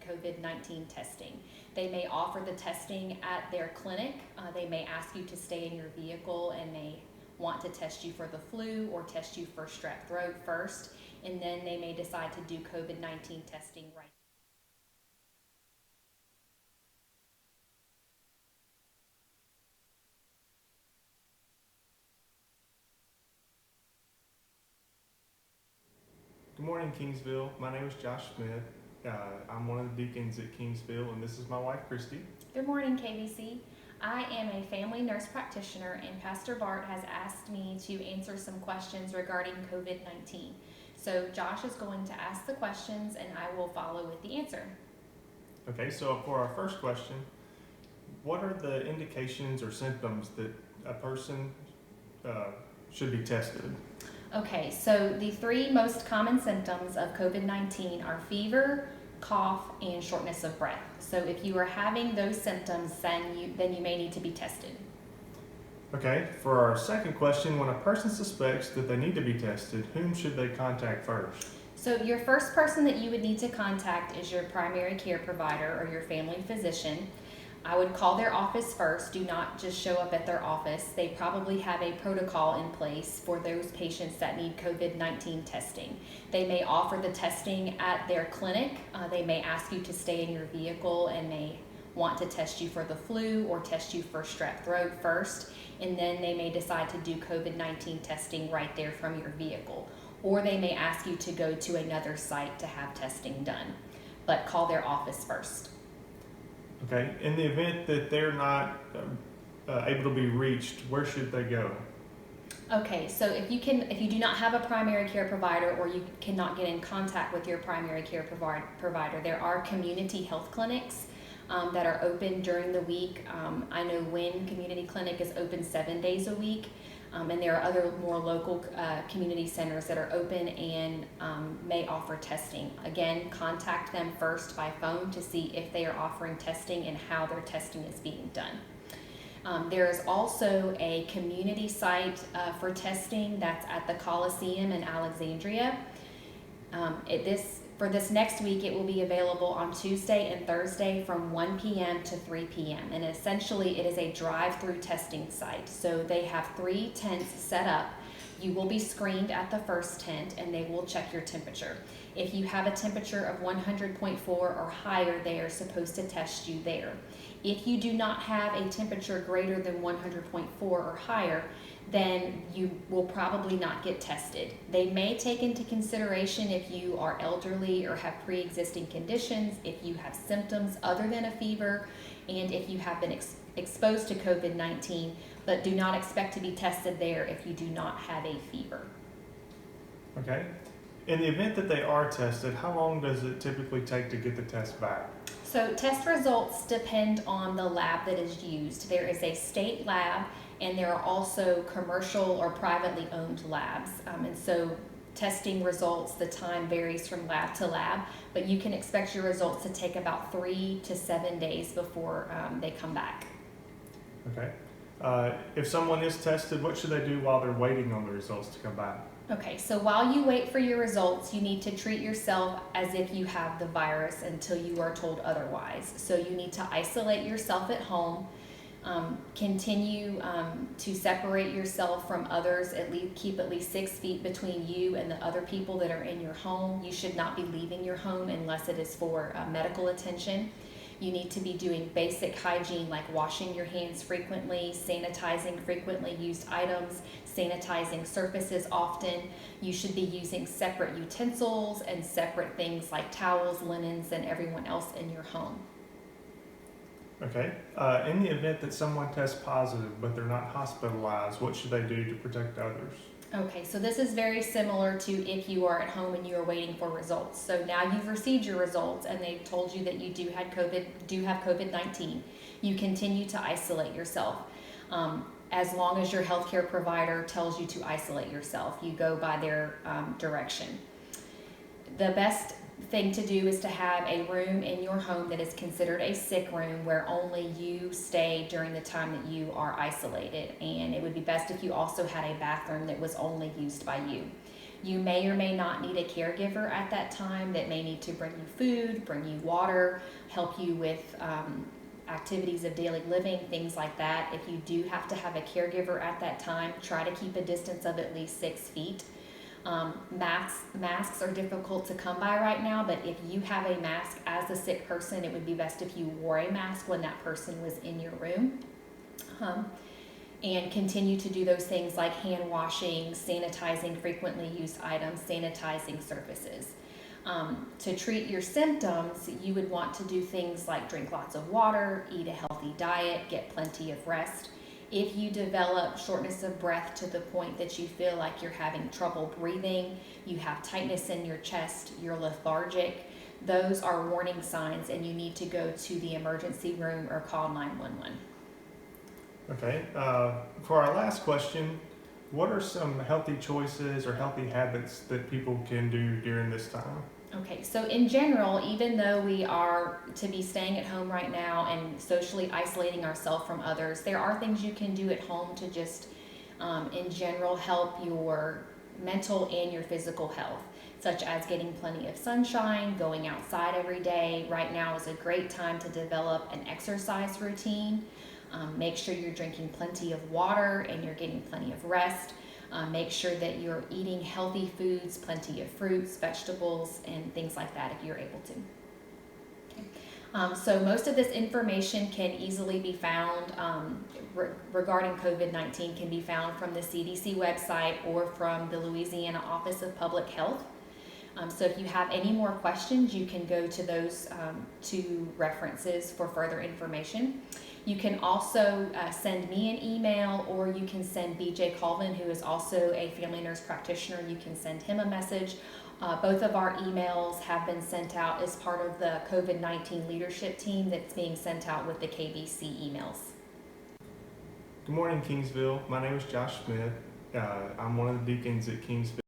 COVID-19 testing. They may offer the testing at their clinic. They may ask you to stay in your vehicle and may want to test you for the flu or test you for strep throat first, and then they may decide to do COVID-19 testing right. Good morning, Kingsville. My name is Josh Smith. I'm one of the deacons at Kingsville, and this is my wife, Christy. Good morning, KBC. I am a family nurse practitioner, and Pastor Bart has asked me to answer some questions regarding COVID-19. So Josh is going to ask the questions, and I will follow with the answer. Okay, so for our first question, what are the indications or symptoms that a person should be tested? Okay, so the three most common symptoms of COVID-19 are fever, cough, and shortness of breath. So if you are having those symptoms, then you may need to be tested. Okay, for our second question, when a person suspects that they need to be tested, whom should they contact first? So your first person that you would need to contact is your primary care provider or your family physician. I would call their office first. Do not just show up at their office. They probably have a protocol in place for those patients that need COVID-19 testing. They may offer the testing at their clinic. They may ask you to stay in your vehicle and may want to test you for the flu or test you for strep throat first, and then they may decide to do COVID-19 testing right there from your vehicle. Or they may ask you to go to another site to have testing done, but call their office first. Okay, in the event that they're not able to be reached, where should they go? Okay, so if you do not have a primary care provider or you cannot get in contact with your primary care provider, there are community health clinics that are open during the week. I know Wynn Community Clinic is open 7 days a week, and there are other more local community centers that are open and may offer testing. Again, contact them first by phone to see if they are offering testing and how their testing is being done. There is also a community site for testing that's at the Coliseum in Alexandria. For this next week, it will be available on Tuesday and Thursday from 1 p.m. to 3 p.m. And essentially, it is a drive-through testing site. So they have 3 tents set up. You will be screened at the first tent, and they will check your temperature. If you have a temperature of 100.4 or higher, they are supposed to test you there. If you do not have a temperature greater than 100.4 or higher, then you will probably not get tested. They may take into consideration if you are elderly or have pre-existing conditions, if you have symptoms other than a fever, and if you have been exposed to COVID-19, but do not expect to be tested there if you do not have a fever. Okay. In the event that they are tested, how long does it typically take to get the test back? So test results depend on the lab that is used. There is a state lab, and there are also commercial or privately owned labs. And so testing results, the time varies from lab to lab, but you can expect your results to take about 3 to 7 days before they come back. Okay. If someone is tested, what should they do while they're waiting on the results to come back? Okay, so while you wait for your results, you need to treat yourself as if you have the virus until you are told otherwise. So you need to isolate yourself at home, continue to separate yourself from others, keep at least 6 feet between you and the other people that are in your home. You should not be leaving your home unless it is for medical attention. You need to be doing basic hygiene like washing your hands frequently, sanitizing frequently used items, sanitizing surfaces often. You should be using separate utensils and separate things like towels, linens, and everyone else in your home. Okay. In the event that someone tests positive but they're not hospitalized, what should they do to protect others? Okay, so this is very similar to if you are at home and you are waiting for results. So now you've received your results and they've told you that you do have COVID-19. You continue to isolate yourself. As long as your healthcare provider tells you to isolate yourself, you go by their direction. The best thing to do is to have a room in your home that is considered a sick room where only you stay during the time that you are isolated, and it would be best if you also had a bathroom that was only used by you. You may or may not need a caregiver at that time that may need to bring you food, bring you water, help you with activities of daily living, things like that. If you do have to have a caregiver at that time, try to keep a distance of at least 6 feet. Masks are difficult to come by right now, but if you have a mask as a sick person, it would be best if you wore a mask when that person was in your room. And continue to do those things like hand washing, sanitizing frequently used items, sanitizing surfaces. To treat your symptoms, you would want to do things like drink lots of water, eat a healthy diet, get plenty of rest. If you develop shortness of breath to the point that you feel like you're having trouble breathing, you have tightness in your chest, you're lethargic, those are warning signs and you need to go to the emergency room or call 911. Okay, for our last question, what are some healthy choices or healthy habits that people can do during this time? Okay, so in general, even though we are to be staying at home right now and socially isolating ourselves from others, there are things you can do at home to just, in general, help your mental and your physical health, such as getting plenty of sunshine, going outside every day. Right now is a great time to develop an exercise routine. Make sure you're drinking plenty of water and you're getting plenty of rest. Make sure that you're eating healthy foods, plenty of fruits, vegetables, and things like that if you're able to. Okay. So most of this information can easily be found regarding COVID-19 can be found from the CDC website or from the Louisiana Office of Public Health. So if you have any more questions, you can go to those two references for further information. You can also send me an email, or you can send BJ Colvin, who is also a family nurse practitioner. You can send him a message. Both of our emails have been sent out as part of the COVID-19 leadership team that's being sent out with the KBC emails. Good morning, Kingsville. My name is Josh Smith. I'm one of the deacons at Kingsville.